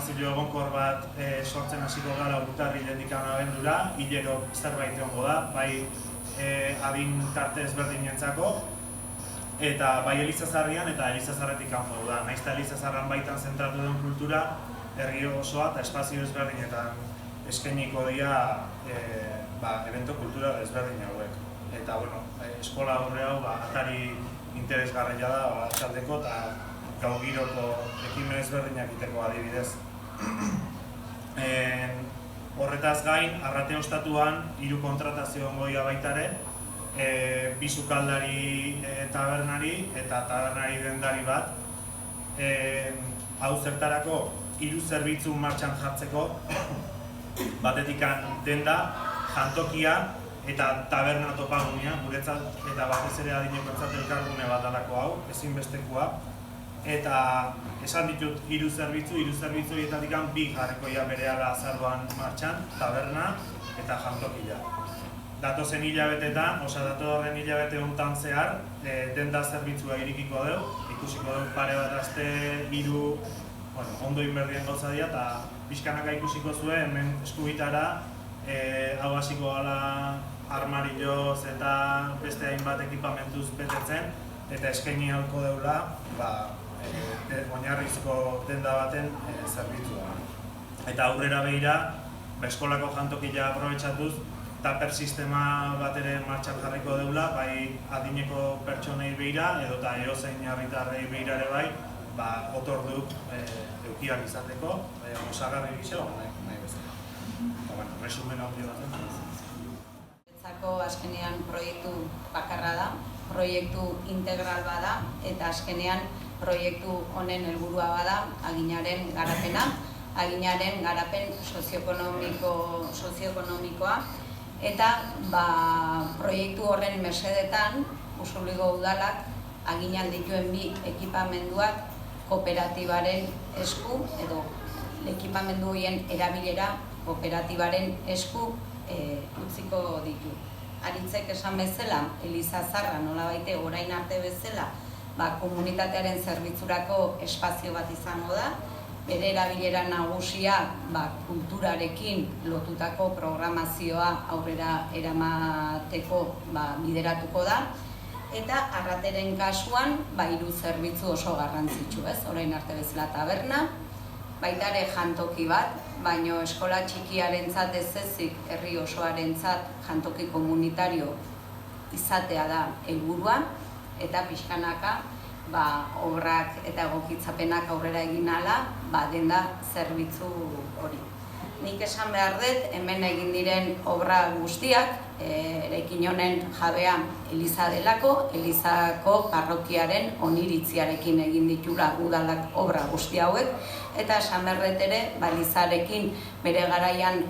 programazio egonkor bat sortzen hasiko gara urtarriletik abendura, hilero zerbait egongo da, bai adin tarte ezberdinentzako, eta bai Elizazarrian eta Elizazarretik kanpo da. Nahiz eta Elizazarran baitan zentratu den kultura, herri osoa eta espazio ezberdinetan eskainiko dira evento kultura ezberdin hauek. Eta, eskola horre hau atari interesgarria da txaldeko eta gau giroko ekimen ezberdinak iteko adibidez. Horretaz gain, Arrate Ostatuan 3 kontratazio ongoia baitare, 2 sukaldari tabernari eta tabernari dendari bat. Hau zertarako 3 zerbitzu martxan jartzeko, batetik denda, jantokia eta taberna topagunia, guretzat eta batez ere adinekoentzat elkargune bat dalako hau, ezinbestekoa. Eta esan ditut 3 zerbitzu horietatik 2 jarrikoia berehala azaroan martxan, taberna eta jantokia. Datozen hilabetetan, datorren hilabete hontan zehar, denda zerbitzua irikiko dugu, ikusiko dugu pare bat aste 3 ondo inberdien gauza dira eta pixkanaka ikusiko zuen hemen eskubitara hau hasiko gala armarilloz eta beste hainbat ekipamentuz betetzen eta eskaini ahalko deula oinarrizko denda baten zerbitzua. Eta aurrera behira, eskolako jantokia aprobetxatuz, taper sistema bat ere martxan jarriko deula, bai adineko pertsonei behira edo eta eozein herritarrei behira ere bai, otorduk eukiak izateko, osagarri gisa, nahi bezala. Eta, resumen hau baten. Azkenean proiektu bakarra da, proiektu integral bada eta azkenean proiektu honen helburua bada aginaren garapena, aginaren garapen sozioekonomikoa eta proiektu horren mesedetan Usurbilgo udalak aginan dituen 2 ekipamenduak kooperatibaren esku edo ekipamendu horien erabilera kooperatibaren esku utziko ditu. Aritzek esan bezala, Elizazarra nolabaite orain arte bezala komunitatearen zerbitzurako espazio bat izango da, bere erabilera nagusia kulturarekin lotutako programazioa aurrera eramateko bideratuko da, eta Arrateren kasuan 3 zerbitzu oso garrantzitsu, orain arte bezala taberna, baita ere jantoki bat, baina eskola txikiarentzat ez ezik herri osoarentzat jantoki komunitario izatea da helburua eta pixkanaka obrak eta egokitzapenak aurrera egin ahala denda zerbitzu hori. Nik esan behar dut, hemen egin diren obra guztiak, eraikin honen jabea Eliza delako, Elizako parrokiaren oniritziarekin egin ditula udalak obra guzti hauek, eta esan behar dut ere, Elizarekin bere garaian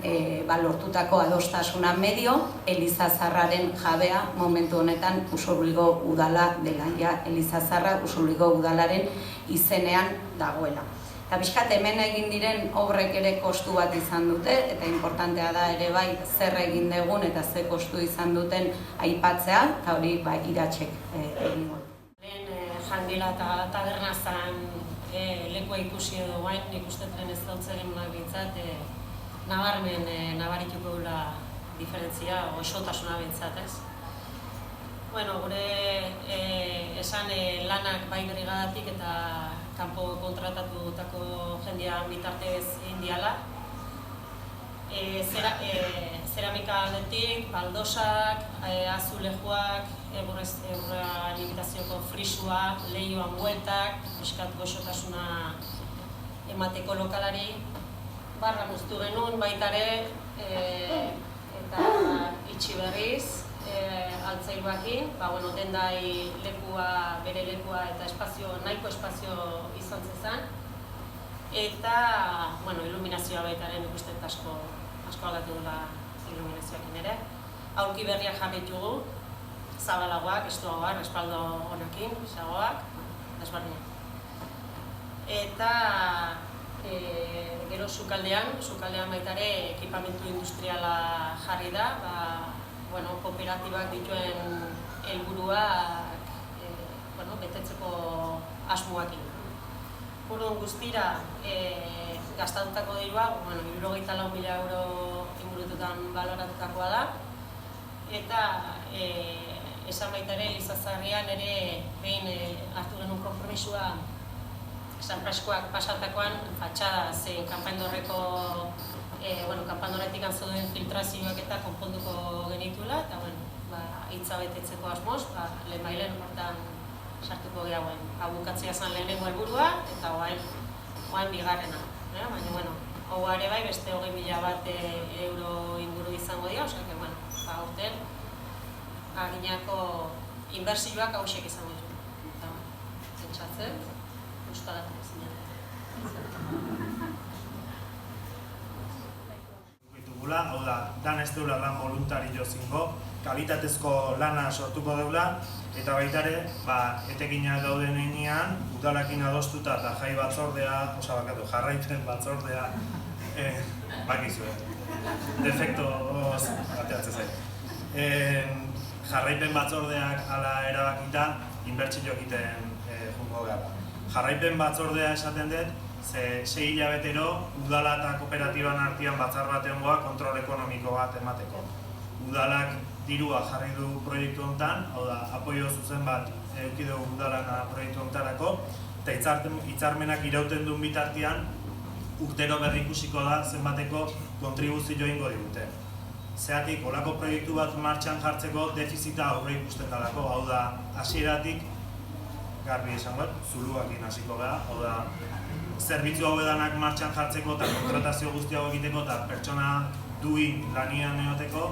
lortutako adostasuna medio, Elizazarraren jabea momentu honetan Usurbilgo udala dela, Elizazarra Usurbilgo udalaren izenean dagoela. Eta pixkat hemen egin diren obrek ere kostu bat izan dute, eta importantea da ere bai zer egin dugun eta ze kostu izan duten aipatzea, eta hori iratxek egingo. Lehen jangela eta taberna zan lekua ikusi edo guain, nik ustetzen ez dautzeren bintzat, nabarituko dula diferentzia, osotasuna bintzat, ez? Gure esan lanak bai brigadatik eta kanpo kontratatutako jendean bitartez indiala. Zeramika aldetik, baldosak, azulejoak, egurra limitazioko frisua, lehioan bueltak, eskat goxotasuna emateko lokalari. Barra guztu genuen baitare eta itxi berriz. Altzairuakin, dendai bere lekua eta nahiko espazio izan zezan. Eta, iluminazioa baitaren ikusten asko aldatu dela iluminazioakin ere. Aurki berriak jarritugu, zabalagoak, estuagoak, respaldo honekin, zagoak, desbardinak. Eta, gero sukaldean baitare ekipamentu industriala jarri da, kooperatibak dituen helburuak betetzeko asmoakin. Orduan guztira gastatutako dirua, 74.000 euro ingurututan baloratutakoa da, eta esan baita ere, Elizazarrian ere behin hartu genuen konpromisua San Praskoak pasatakoan fatxada zein kanpaindorreko kanpaindorretik zeuden filtrazioak eta konponduko genitula, eta hitza betetzeko asmoz, lehenbailen hortan sartuko gehauen. Bukatzea zen lehenengo helburua eta oain bigarrena. Baina, hau ere bai beste 20.000 bat euro inguru izango dira, osea, aurten aginako inbertsioak hausek izango ditu. Eta, pentsatzen, ustalatu ditugula, hau da, dan ez deula lan voluntario zingo, kalitatezko lana sortuko deula, eta baita ere, etekinak dauden heinean, udalakin adostuta eta jai batzordea, jarraipen batzordea, bakizue, defektoz bateatzen zait. Jarraipen batzordeak hala erabakita, inbertsio egiten jungo gara. Jarraipen batzordea esaten dut, 6 hilabetero udala eta kooperatiban artean batzar bat egongoa kontrol ekonomiko bat emateko. Udalak dirua jarri du proiektu honetan, hau da, apoio zuzen bat eduki dugu udalana proiektu honetarako, eta hitzarmenak irauten duen bitartean, urtero berrikusiko da zenbateko kontribuzio ingo digute. Zeatik, olako proiektu bat martxan jartzeko defizita aurre ikusten dalako, hau da, hasieratik garbi esango, zuluakin hasiko gara, hau da, zerbitzu hau edanak martxan jartzeko eta kontratazio guztiago egiteko eta pertsona duin lanian eoteko,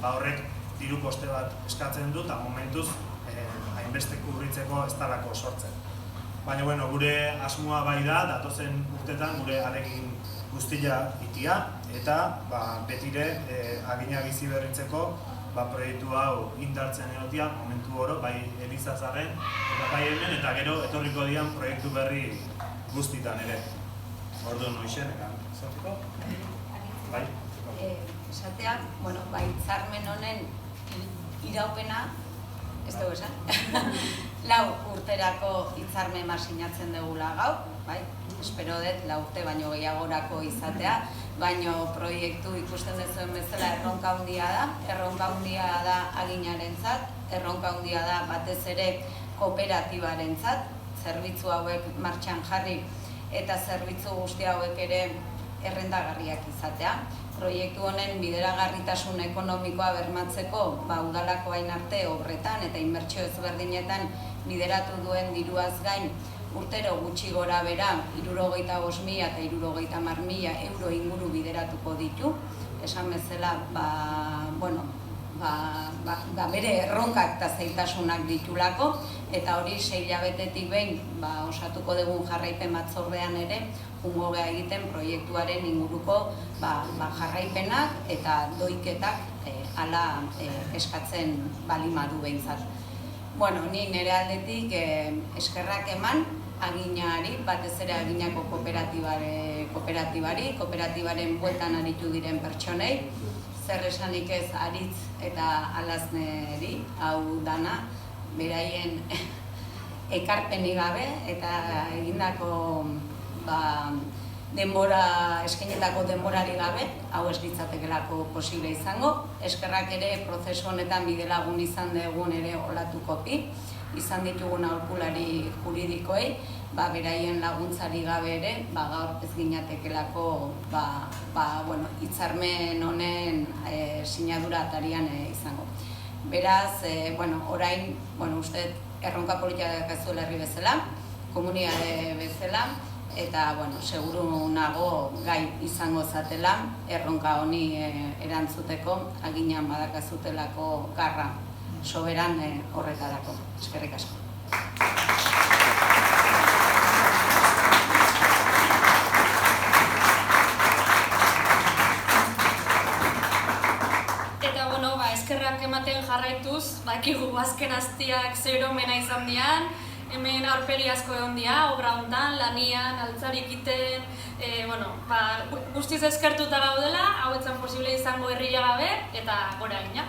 horrek diru koste bat eskatzen du eta momentuz hainbeste kubritzeko ez dalako sortzen. Baina, gure asmoa bai da, datozen urtetan gure aregin guztia itia eta betire agina bizi berritzeko proiektu hau indartzen egotia momentu oro, bai Elizazarren eta bai hemen eta gero etorriko dian proiektu berri guztitan ere. Orduan noixen, zartiko? Bai? Esatea, hitzarmen honen iraupena, ez dugu esan, 4 urterako hitzarmen bat sinatzen dugula gaur, espero dut 4 urte baino gehiagorako izatea, baino proiektu ikusten dezuen bezala erronka handia da aginarentzat, erronka handia da batez ere kooperatibarentzat, zerbitzu hauek martxan jarri eta zerbitzu guzti hauek ere errendagarriak izatea. Proiektu honen bideragarritasun ekonomikoa bermatzeko udalako hain arte obretan eta inbertsio ezberdinetan bideratu duen diruaz gain urtero gutxi gora bera 75.000 eta 70.000 euro inguru bideratuko ditu. Esan bezala, bere erronkak eta zailtasunak ditulako, eta hori 6 hilabetetik behin osatuko dugun jarraipen batzordean ere jungo geha egiten proiektuaren inguruko jarraipenak eta doiketak hala eskatzen balimadu behintzat. Ni nire aldetik eskerrak eman aginari, batez ere aginako kooperatibari, kooperatibaren bueltan aritu diren pertsonei, zer esanik ez aritz eta alazneri, hau dana, beraien ekarpenik gabe eta egindako eskainetako denborari gabe, hau ez litzatekelako posible izango. Eskerrak ere prozesu honetan bidelagun izan dugun ere olatukopi, izan ditugun aholkulari juridikoei, beraien laguntzari gabe ere, gaur ez ginatekelako hitzarmen honen sinadura atarian izango. Beraz, orain, uste erronka politika dakazuela herri bezala, komunitate bezala, eta, seguru nago gai izango zatela erronka honi erantzuteko, aginan badakazutelako garra soberan horretarako. Eskerrik asko. Eskerrak ematen jarraituz, bakigu azken astiak zeromena izan dian, hemen aurpegi asko egon dira, obra hontan, lanian, altzarik iten, guztiz eskertuta gaudela, hau etzan posible izango herria gabe, eta gora egina.